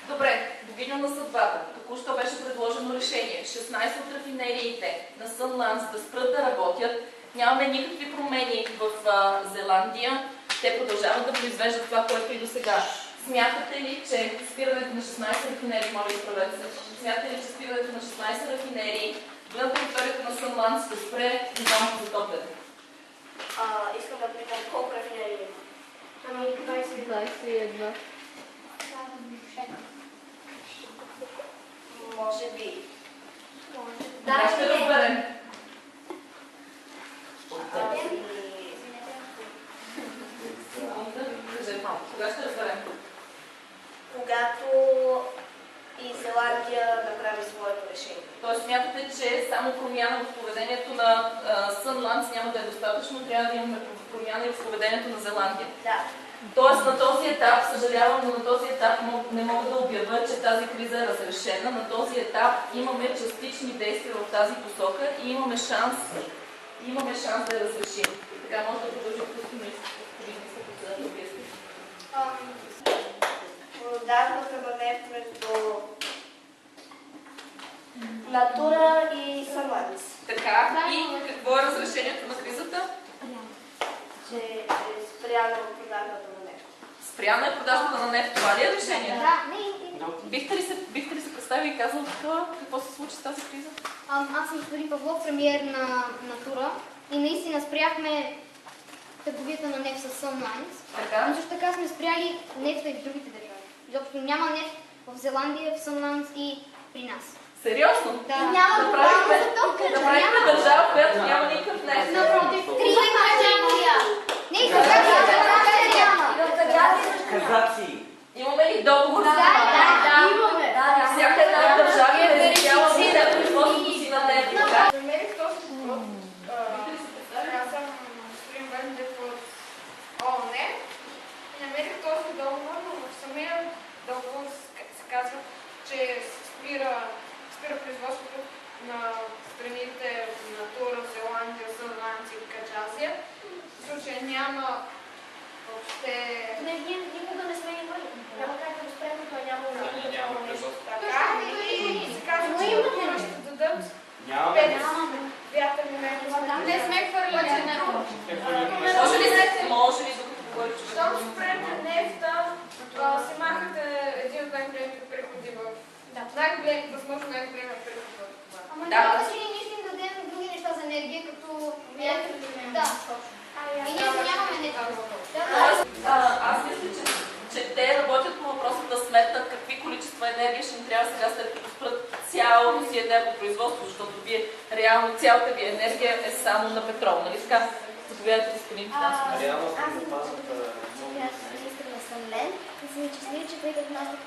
Добре, богиня на съдбата. Току-що беше предложено решение. 16 от рафинериите на Sunlands да спрат да работят. Нямаме никакви промени в Зеландия. Те продължават да произвеждат това, което и до сега. Смятате ли, че спирането на 16 рафинерии, моля изправете се, смятате ли, че спирането на 16 рафинерии на територията на Sunlands ще спре динамното затопляне? Искам да питам колко рафинерии има? Ами 21. Може би. Да, ще разберем. Кажи малко. Кога ще разберем? Когато и Зеландия направи своето решение. Тоест смятате, че само промяна в поведението на Sunlands няма да е достатъчно, трябва да имаме промяна и в поведението на Зеландия. Да. Тоест на този етап, съжалявам, но на този етап не мога да обявя, че тази криза е разрешена. На този етап имаме частични действия в тази посока и имаме шанс да я разрешим. Така може да продължим господин министър-председател. Продажбата на нефт между Натура и Sunlands. Така, и какво е разрешението на кризата? Че е спряна в продажбата на нефт. Спряна е продажбата на нефт. Това ли е решението? Да, Бихте ли се представили и казали какво се случи с тази криза? аз съм господин Павлов, премиер на Натура и наистина спряхме търговията на нефт с Sunlands. Така. Но също така сме спряли нефта и в другите държави. Изобщо няма нефт в Зеландия, в Sunlands и при нас. Сериозно? Да. Няма Направихме държава, която няма никакъв нефт. Напротив, Казаци. Имаме ли договор с Да, имаме. всяка една държава е резервяла за производството си на нефт. Намерих този подход. Аз съм господин Вендев от ООН и намерих този договор, но в самия договор се казва, че спира производството на страните Натура, Зеландия, Sunlands и Качазия. В случая няма въобще... Ние никога не сме имали. Няма как да го спрем, той няма нещо. Така и се казва, че Натура ще дадат Нямаме. вятърни мерки. Не сме хвърляли на Може ли докато говори човек? Щом спрете нефта, се махате един от най-големите преходи в... Възможно най-големия преход в това. Ама Да. няма да си ли ние ще им дадем други неща за енергия, като... Да. И ние си нямаме нефт. Аз мисля, че те работят по въпроса да сметнат какви количества енергия ще им трябва сега, след като спрат цялото си енергопроизводство, защото вие реално цялата ви енергия е само на петрол, нали така? Заповядайте, господин финансов. Реално Аз се съм запазват министър на Сънлен и съм изчислили, че тъй като нашата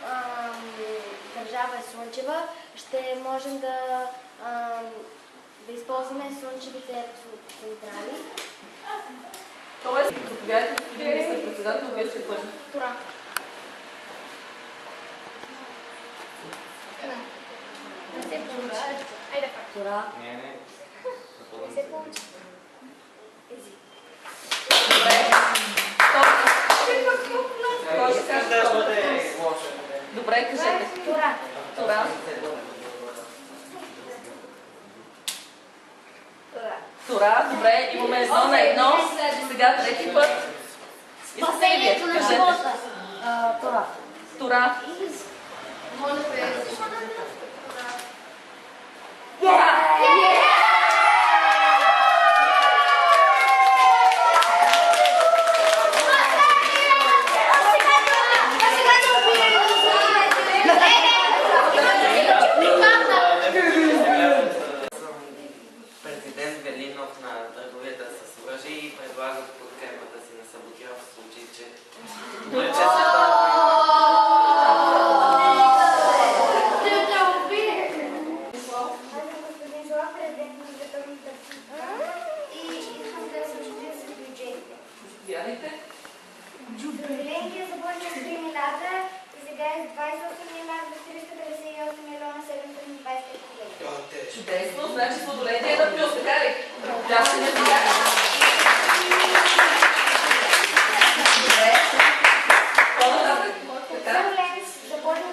държава е слънчева, ще можем да използваме слънчевите централи. Тоест, заповядайте, господин министър-председател, вие сте първи. Тура. Не се получи. Айде пак. Тура. Не. Не се получи. Добре. Кой ще каже второ? Добре, кажете. Тура. Тура. Тура, добре, имаме 1-1. Сега трети път. Искате ли вие? Спасението на Кажете. живота. Тура. Тура. Президент Велинов на търговията с оръжие и предлага подкрепата си на Саботьов в случай, че Заповядайте. Зеландия започна с 3 милиарда и сега е 28 милиарда 358 милиона 725 хиляди. Чудесно, значи сладоление на плюс, така ли? Пляскане за тях. Добре. По-нататък. Така. Sunlands започна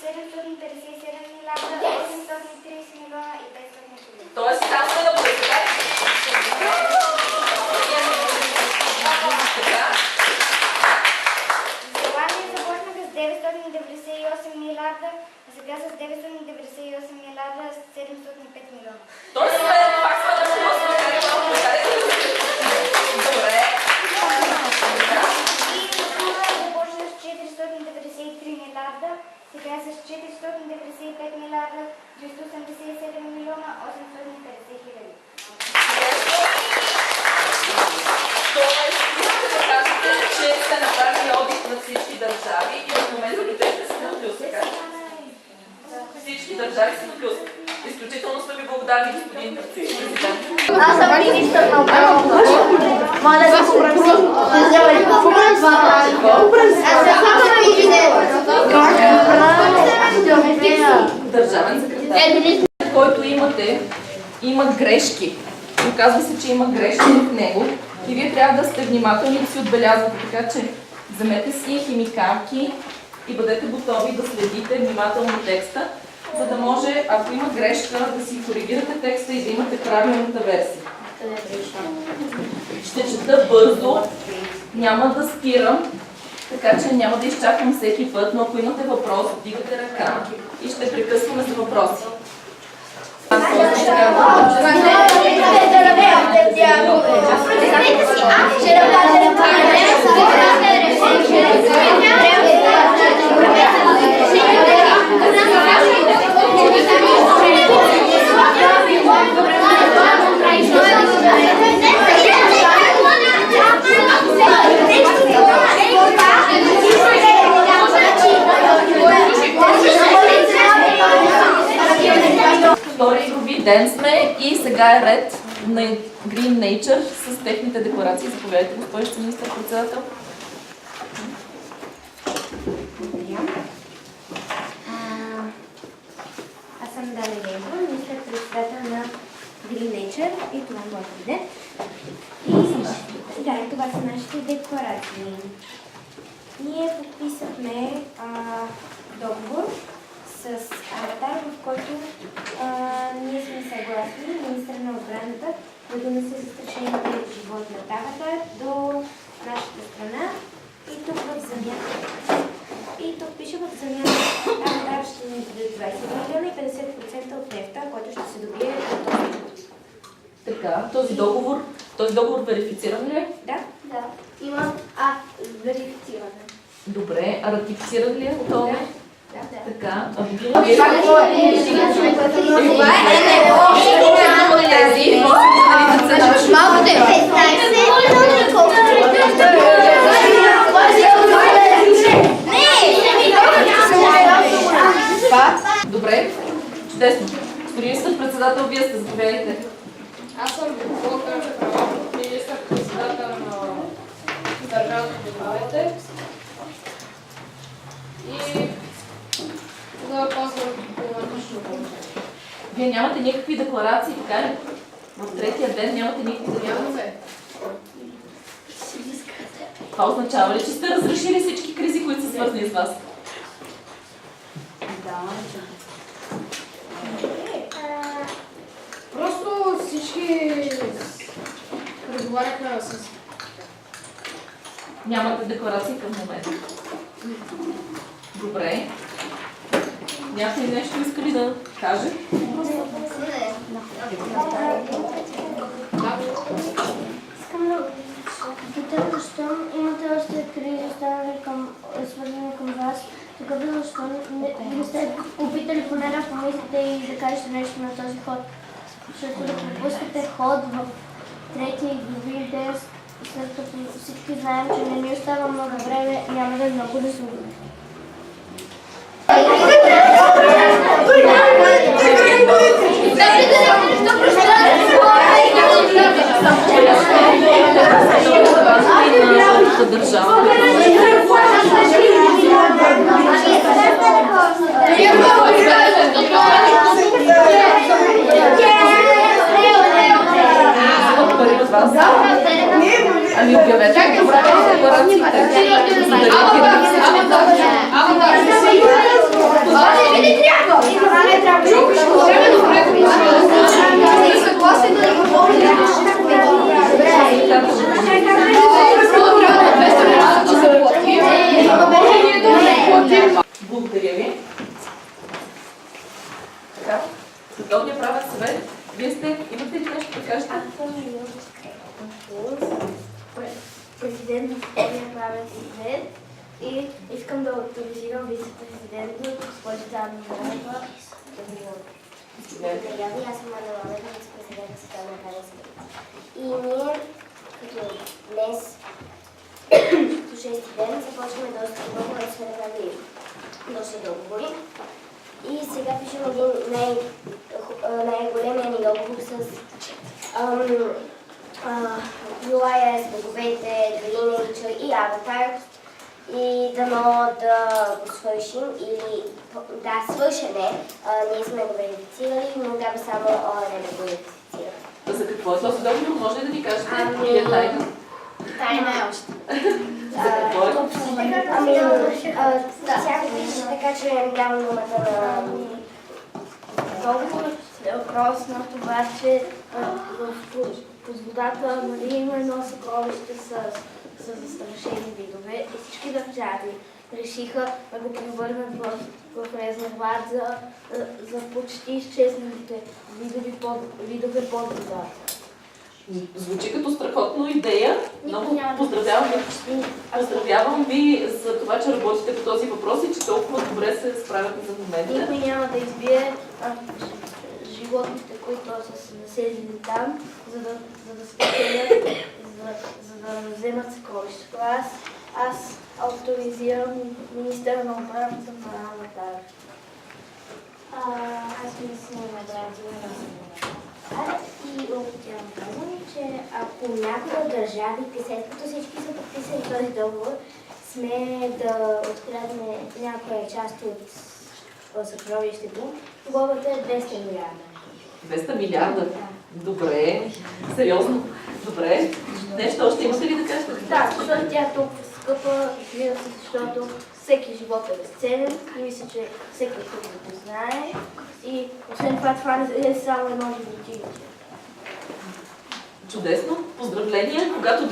757 милиарда, 830 милиона и 500 хиляди. Тоест, там сме на път, така ли? Така. Зеландия започнаха с 998 милиарда, а сега с 998 милиарда 705 милиона. Тоест, пак сме на път, така ли? Добре. И Натура започна с 493 милиарда, сега с 495 милиарда, 387 милиона, 850 хиляди. Тоест, искате да кажете, че сте направили одит на всички държави и в момента те ще са на плюс, така? Всички държави са на плюс. Изключително сме ви благодарни, господин президент. Аз съм министър на околната среда. Моля да се Държавен секретар, който имате, има грешки. Оказва се, че има грешки в него и вие трябва да сте внимателни да си отбелязвате, така че вземете си химикалки и бъдете готови да следите внимателно текста, за да може, ако има грешка, да си коригирате текста и да имате правилната версия. Ще чета бързо, няма да спирам, така че няма да изчакам всеки път, но ако имате въпрос, вдигате ръка и ще прекъсваме за въпроси. Втори игрови ден сме и сега е ред на Green Nature с техните декларации. Заповядайте, госпожица министър-председател. Аз съм Дали Лейбо, министър-председател на Green Nature и това е моят ден. И това са нашите декларации. Ние подписахме договор с Аватар, в който ние сме съгласни, министър на отбраната, да донесе застрашените животни от Аватар до нашата страна. И тук в замяна. И тук пише в замяна, Аватар ще ни даде 20 милиона и 50% от нефта, който ще се добие от този. Така, този договор верифициран ли е? Да? Да. Има верифициране. Добре, а ратифициран ли е от ООН? Да. Така, а вие Добре, чудесно. Господин министър-председател, вие сте, заповядайте. Аз съм министър-председател на държавата Българите и да ползвам дипломатично положение. Вие нямате никакви декларации, така ли? В третия ден нямате никакви декларации. Нямаме. Това означава ли, че сте разрешили всички кризи, които са свързани с вас? Просто всички разговаряха с... Нямате декларации към момента. Добре. Някой нещо иска ли да каже? Искам да питам, защо имате още кризи, свързани към вас, тогава защо не сте опитали поне да помислите и да кажете нещо на този ход? Защото да пропускате ход в третия игрови ден, след като всички знаем, че не ни остава много време, няма да е много резултат. Ами обявете декларациите. на Съдебния правен съвет и искам да авторизирам вице-президента госпожа Анна Милева. Здравей, аз съм Анна Милева, вице-президент на Съдебния правен съвет. И ние, като днес, до 6 ден, започваме доста договори, сме направили доста договори. И сега пишем един най-големия ни договор с UIS, боговете, Двелинича и Аватар. И дано да го свършим или да, свършене. Ние сме го верифицирали, но трябва само не да го верифицираме. За какво е този договор? Може ли да ни кажете? Или е тайна? Тайна е още. За какво е? Всяко пише така, че не давам думата на Договор е въпрос на това, че под водата има едно съкровище с застрашени видове и всички държави решиха да го превърнат в резерват за почти изчезналите видове под водата. Звучи като страхотна идея. Много поздравявам ви за това, че работите по този въпрос и че толкова добре се справяте за момента. Никой няма да избие животните, които са се населили там, за да спечелят, за да вземат съкровището. Аз авторизирам министъра на отбраната на Аватар. Аз мисля и официално казвам, че ако някои от държавите, след като всички са подписали този договор, сме да открадне някоя част от съкровището, глобата е 200 милиарда. 200 милиарда? Добре. Сериозно? Добре. Нещо още имате ли да кажете? Да, защото тя е толкова скъпа, разбира се, защото всеки живот е безценен и мисля, че всеки тук го знае. И освен това не е само едно животинче. Чудесно. Поздравления. Когато